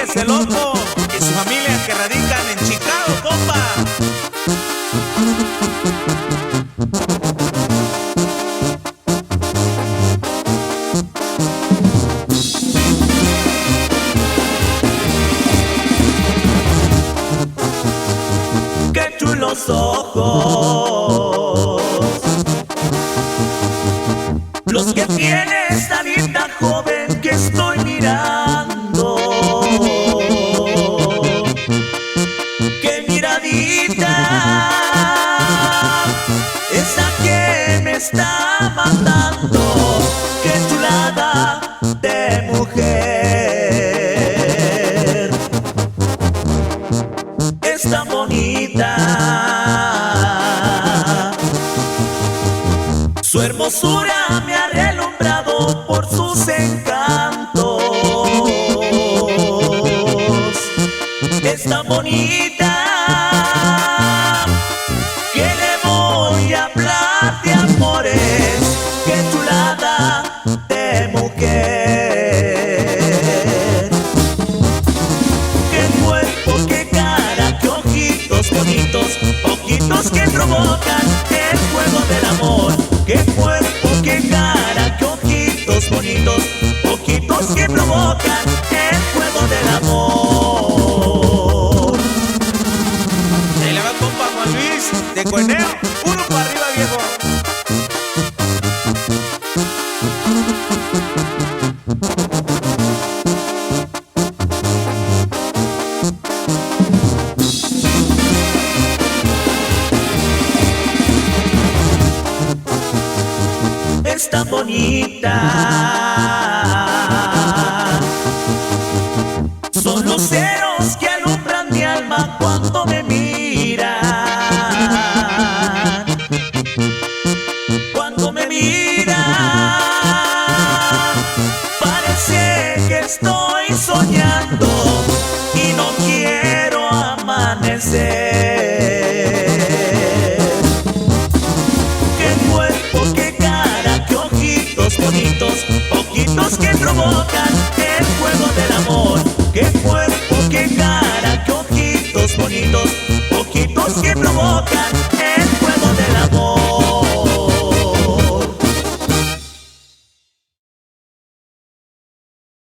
Rodríguez el Loco y su familia que radican en Chicago, compa. Qué chulos ojos los que tiene esta linda joven que estoy mirando. Qué miradita esa que me está matando. Qué chulada de mujer, es tan bonita. Su hermosura me ha relumbrado por sus encantos. Es tan bonita que le voy a hablar de amores. Qué chulada de mujer. Qué cuerpo, qué cara, qué ojitos bonitos, ojitos que provocan el fuego del amor. Qué cuerpo, qué cara, qué ojitos bonitos, ojitos que provocan el fuego del amor. Ahí le va compa Juan Luis de Cueneo, uno para arriba, viejo. Es tan bonita, son luceros que alumbran mi alma cuando me miran. Cuando me miran, parece que estoy soñando y no quiero amanecer. Qué cuerpo, qué cara, qué ojitos bonitos, ojitos que provocan el fuego del amor. Qué cuerpo, qué